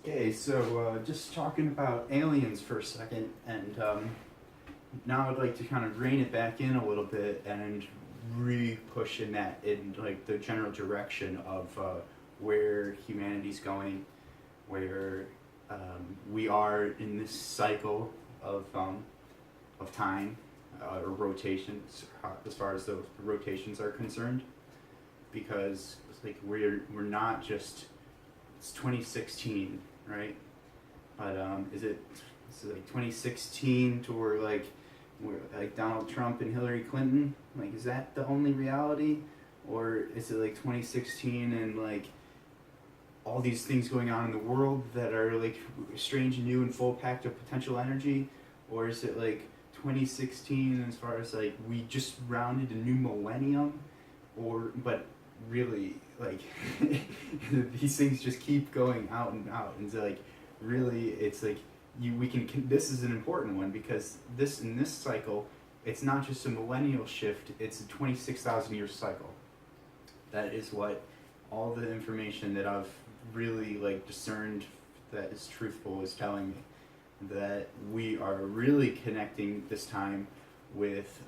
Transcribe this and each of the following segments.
Okay, so just talking about aliens for a second, and now I'd like to kind of rein it back in a little bit and re-push in like the general direction of where humanity's going, where we are in this cycle of time or rotations, as far as the rotations are concerned, because it's like we're not just, it's 2016, right? But is it like 2016 to where we're like Donald Trump and Hillary Clinton? Like, is that the only reality, or is it like 2016 and like all these things going on in the world that are like strange and new and full packed of potential energy, or is it like 2016 as far as like we just rounded a new millennium, or but really like these things just keep going out and out, and so like really it's like we can this is an important one, because in this cycle it's not just a millennial shift, it's a 26,000 year cycle. That is what all the information that I've really like discerned that is truthful is telling me, that we are really connecting this time with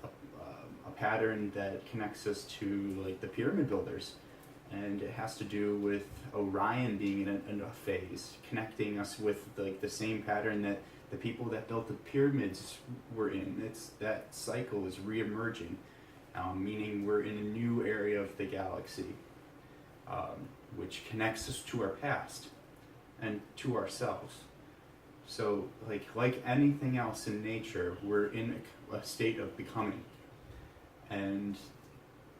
a pattern that connects us to like the pyramid builders, and it has to do with Orion being in a phase, connecting us with like the same pattern that the people that built the pyramids were in. It's that cycle is re-emerging, meaning we're in a new area of the galaxy, which connects us to our past and to ourselves. So like anything else in nature, we're in a state of becoming. And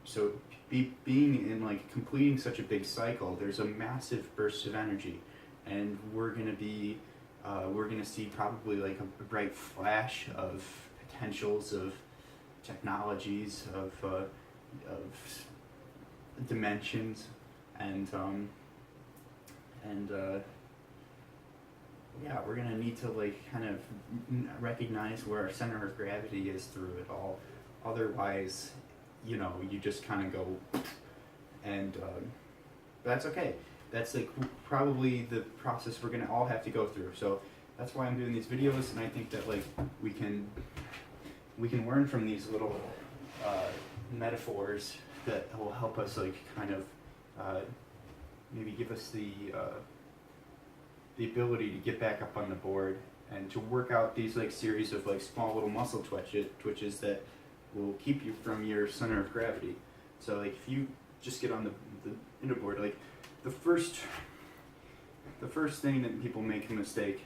so being in like completing such a big cycle, there's a massive burst of energy, and we're gonna see probably like a bright flash of potentials of technologies of dimensions, and yeah, we're gonna need to like kind of recognize where our center of gravity is through it all. Otherwise, you just kind of go, and that's okay. That's like probably the process we're gonna all have to go through. So that's why I'm doing these videos, and I think that like we can learn from these little metaphors that will help us like kind of maybe give us the ability to get back up on the board and to work out these like series of like small little muscle twitches that will keep you from your center of gravity. So like if you just get on the inner board, like the first thing that people make a mistake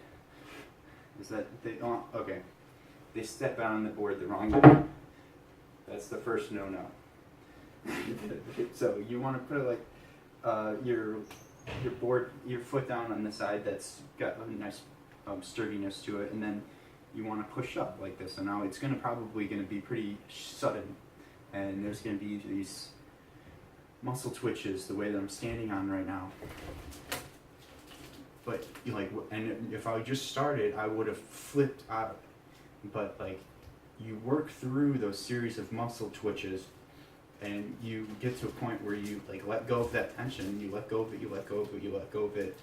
is that they step out on the board the wrong way. That's the first no. So you want to put like your board, your foot down on the side that's got a nice sturdiness to it, and then you want to push up like this. And now it's probably going to be pretty sudden, and there's going to be these muscle twitches the way that I'm standing on right now. But and if I just started, I would have flipped out. But like you work through those series of muscle twitches, and you get to a point where you like let go of that tension, you let go of it, you let go of it, you let go of it,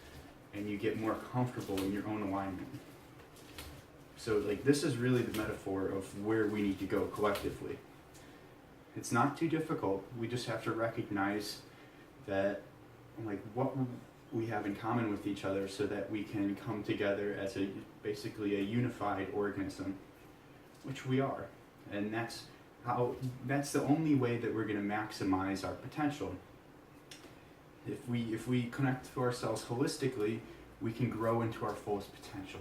and you get more comfortable in your own alignment. So like this is really the metaphor of where we need to go collectively. It's not too difficult. We just have to recognize that like what we have in common with each other, so that we can come together as basically a unified organism, which we are. And that's the only way that we're going to maximize our potential. If we connect to ourselves holistically, we can grow into our fullest potential.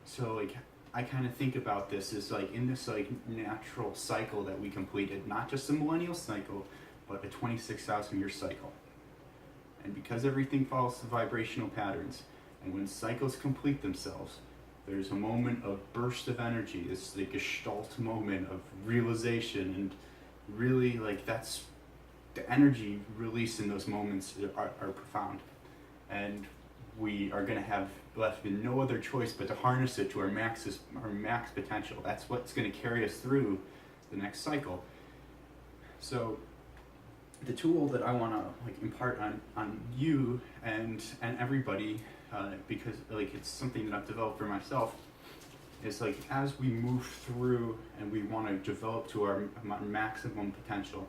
So like I kind of think about this as like in this like natural cycle that we completed, not just a millennial cycle, but a 26,000 year cycle. And because everything follows the vibrational patterns, and when cycles complete themselves, there's a moment of burst of energy. It's the gestalt moment of realization, and really like that's the energy released in those moments are profound. And we are going to have left with no other choice but to harness it to our max potential. That's what's going to carry us through the next cycle. So the tool that I want to like impart on you and everybody, because like it's something that I've developed for myself, is like as we move through and we want to develop to our maximum potential,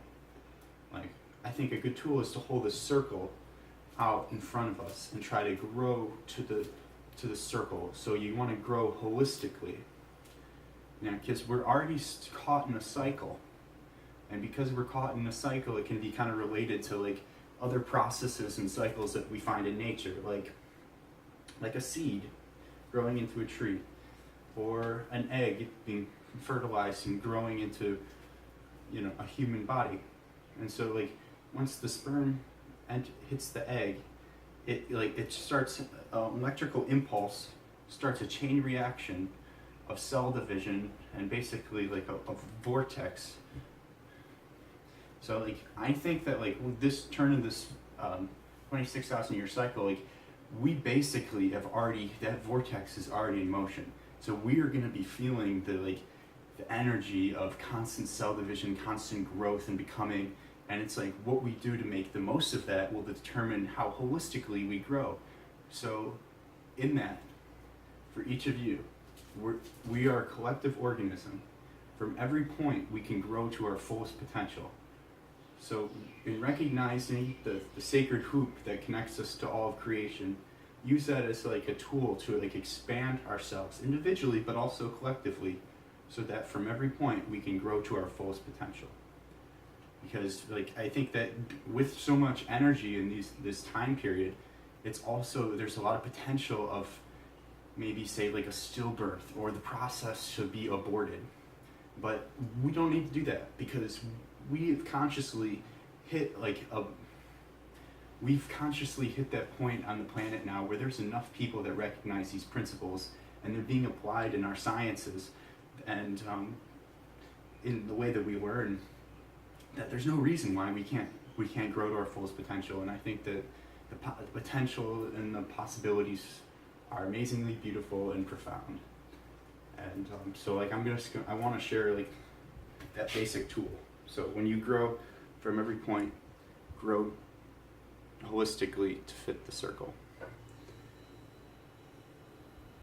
like I think a good tool is to hold a circle out in front of us and try to grow to the circle. So you want to grow holistically, because we're already caught in a cycle, and because we're caught in a cycle, it can be kind of related to like other processes and cycles that we find in nature, like a seed growing into a tree, or an egg being fertilized and growing into, a human body. And so like once the sperm hits the egg, it starts electrical impulse starts a chain reaction of cell division and basically like a vortex. So like I think that like with this turn of this 26,000 year cycle, like we basically have already, that vortex is already in motion. So we are going to be feeling the energy of constant cell division, constant growth and becoming, and it's like what we do to make the most of that will determine how holistically we grow. So in that, for each of you, we are a collective organism. From every point we can grow to our fullest potential. So in recognizing the sacred hoop that connects us to all of creation, use that as like a tool to like expand ourselves individually but also collectively, so that from every point we can grow to our fullest potential. Because like I think that with so much energy in this time period, it's also, there's a lot of potential of maybe say like a stillbirth or the process should be aborted. But we don't need to do that, because we've consciously hit that point on the planet now where there's enough people that recognize these principles and they're being applied in our sciences and in the way that we learn, that there's no reason why we can't grow to our fullest potential. And I think that the potential and the possibilities are amazingly beautiful and profound. And so like I want to share like that basic tool. So when you grow from every point, grow holistically to fit the circle.